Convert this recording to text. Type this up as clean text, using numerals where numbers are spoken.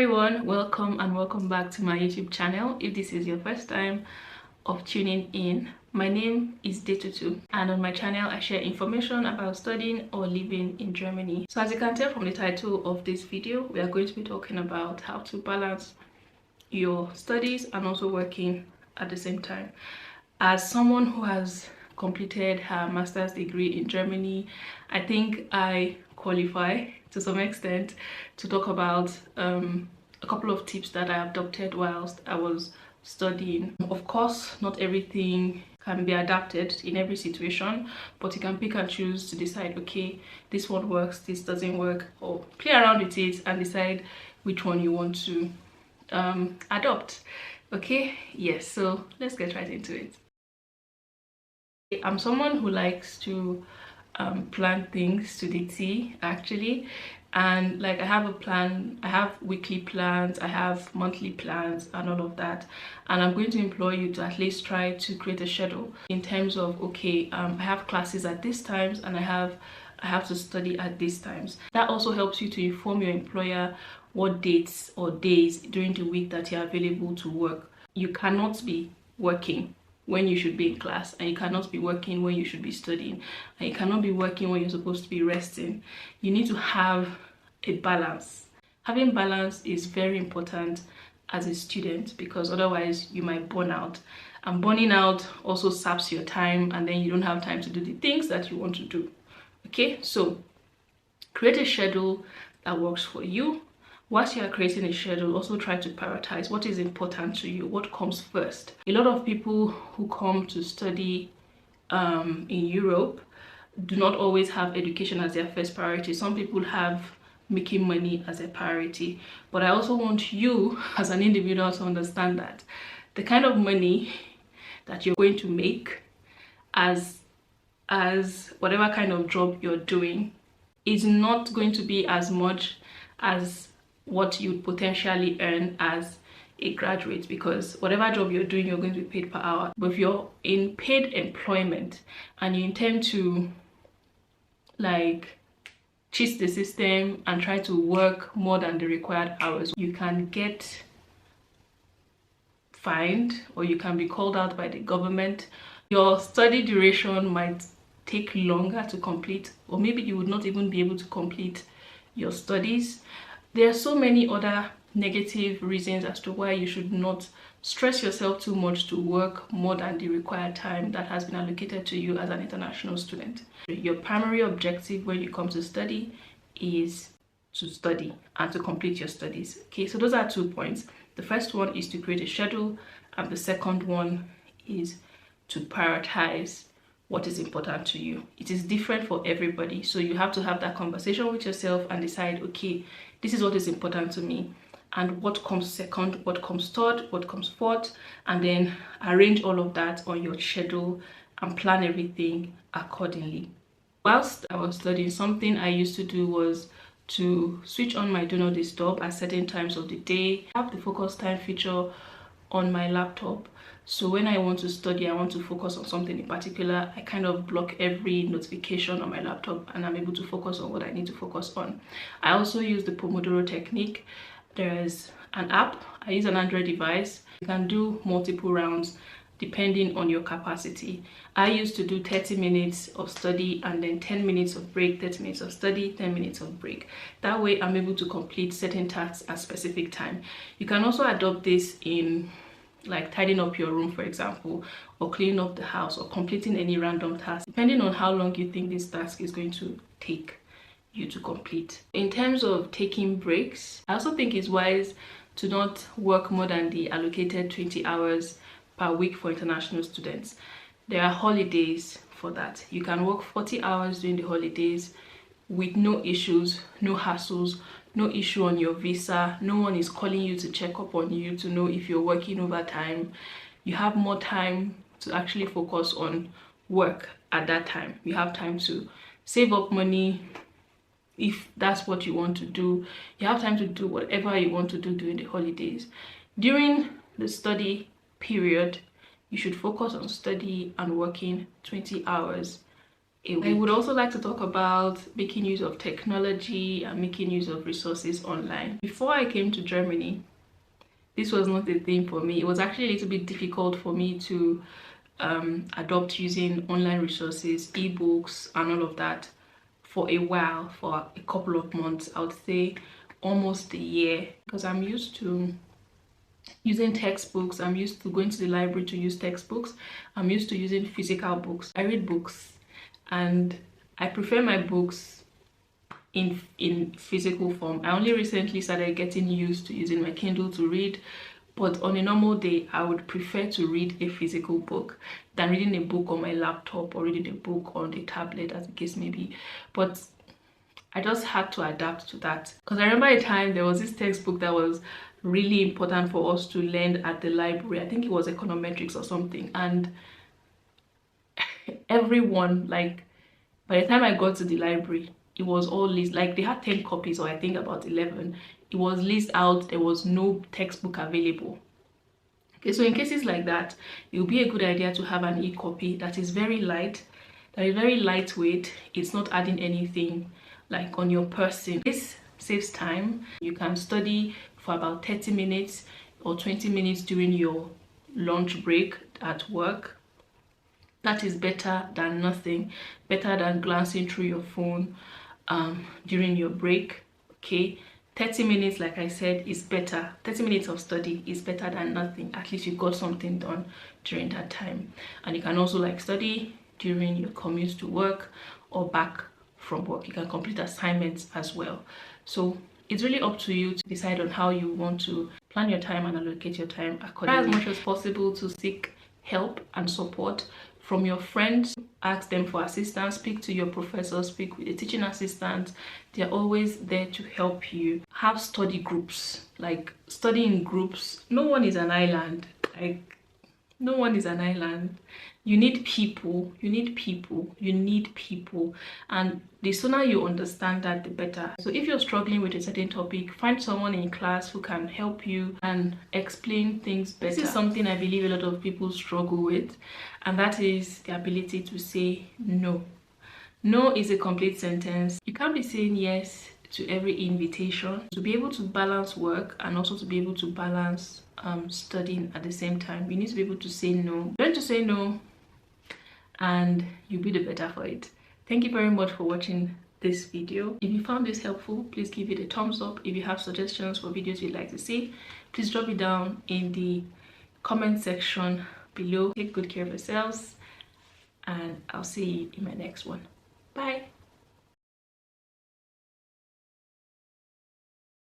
everyone, welcome back to my YouTube channel. If this is your first time of tuning in, my name is Detutu, and on my channel I share information about studying or living in Germany. So as you can tell from the title of this video, we are going to be talking about how to balance your studies and also working at the same time. As someone who has completed her master's degree in Germany, I think I qualify to some extent to talk about a couple of tips that I adopted whilst I was studying. Of course, not everything can be adapted in every situation, but you can pick and choose to decide, okay, this one works, this doesn't work, or play around with it and decide which one you want to adopt. Okay, yes, so let's get right into it. I'm someone who likes to plan things to the T actually, and like I have a plan, I have weekly plans, I have monthly plans and all of that, and I'm going to implore you to at least try to create a schedule in terms of, okay, I have classes at these times and I have to study at these times. That also helps you to inform your employer what dates or days during the week that you're available to work. You cannot be working when you should be in class, and you cannot be working when you should be studying, and you cannot be working when you're supposed to be resting. You need to have a balance. Having balance is very important as a student, because otherwise you might burn out, and burning out also saps your time, and then you don't have time to do the things that you want to do. Okay, so create a schedule that works for you. Whilst you are creating a schedule, also try to prioritize what is important to you, what comes first. A lot of people who come to study in Europe do not always have education as their first priority. Some people have making money as a priority, but I also want you as an individual to understand that the kind of money that you're going to make as whatever kind of job you're doing is not going to be as much as what you potentially earn as a graduate, because whatever job you're doing, you're going to be paid per hour. But if you're in paid employment and you intend to like cheat the system and try to work more than the required hours, you can get fined or you can be called out by the government. Your study duration might take longer to complete, or maybe you would not even be able to complete your studies. There are so many other negative reasons as to why you should not stress yourself too much to work more than the required time that has been allocated to you as an international student. Your primary objective when you come to study is to study and to complete your studies. Okay, so those are 2 points. The first one is to create a schedule, and the second one is to prioritize what is important to you. It is different for everybody, so you have to have that conversation with yourself and decide, okay, this is what is important to me, and what comes second, what comes third, what comes fourth, and then arrange all of that on your schedule and plan everything accordingly. Whilst I was studying, something I used to do was to switch on my do not disturb at certain times of the day. I have the focus time feature on my laptop, so when I want to study, I want to focus on something in particular, I kind of block every notification on my laptop and I'm able to focus on what I need to focus on. I also use the Pomodoro technique. There's an app, I use an Android device. You can do multiple rounds depending on your capacity. I used to do 30 minutes of study and then 10 minutes of break, 30 minutes of study, 10 minutes of break. That way I'm able to complete certain tasks at specific time. You can also adopt this in like tidying up your room, for example, or cleaning up the house, or completing any random task, depending on how long you think this task is going to take you to complete. In terms of taking breaks, I also think it's wise to not work more than the allocated 20 hours per week for international students. There are holidays for that. You can work 40 hours during the holidays with no issues, no hassles, no issue on your visa. No one is calling you to check up on you to know if you're working overtime. You have more time to actually focus on work at that time. You have time to save up money if that's what you want to do. You have time to do whatever you want to do during the holidays. During the study period, you should focus on study and working 20 hours a week. I would also like to talk about making use of technology and making use of resources online. Before I came to Germany, this was not a thing for me. It was actually a little bit difficult for me to adopt using online resources, ebooks and all of that for a while, for a couple of months. I would say almost a year, because I'm used to using textbooks. I'm used to going to the library to use textbooks. I'm used to using physical books. I read books and I prefer my books in physical form. I only recently started getting used to using my Kindle to read, but on a normal day I would prefer to read a physical book than reading a book on my laptop or reading a book on the tablet, as the case may be. But I just had to adapt to that, because I remember a time there was this textbook that was really important for us to learn at the library. I think it was econometrics or something, and everyone, like, by the time I got to the library, it was all list, like they had 10 copies, or I think about 11. It was list out, there was no textbook available. Okay, so in cases like that, it would be a good idea to have an e-copy that is very light, that is very lightweight. It's not adding anything like on your person. This saves time. You can study for about 30 minutes or 20 minutes during your lunch break at work. That is better than nothing, better than glancing through your phone during your break. Okay, 30 minutes, like I said, is better. 30 minutes of study is better than nothing. At least you got something done during that time. And you can also like study during your commute to work or back from work. You can complete assignments as well. So it's really up to you to decide on how you want to plan your time and allocate your time accordingly. Try as much as possible to seek help and support from your friends. Ask them for assistance, speak to your professor, speak with a teaching assistant. They're always there to help you. Have study groups, like study in groups. No one is an island. Like, no one is an island. You need people, you need people, you need people, and the sooner you understand that, the better. So if you're struggling with a certain topic, find someone in class who can help you and explain things better. This is something I believe a lot of people struggle with, and that is the ability to say no. No is a complete sentence. You can't be saying yes to every invitation. To be able to balance work and also to be able to balance studying at the same time, you need to be able to say no. Learn to say no and you'll be the better for it. Thank you very much for watching this video. If you found this helpful, please give it a thumbs up. If you have suggestions for videos you'd like to see, please drop it down in the comment section below. Take good care of yourselves and I'll see you in my next one. Bye.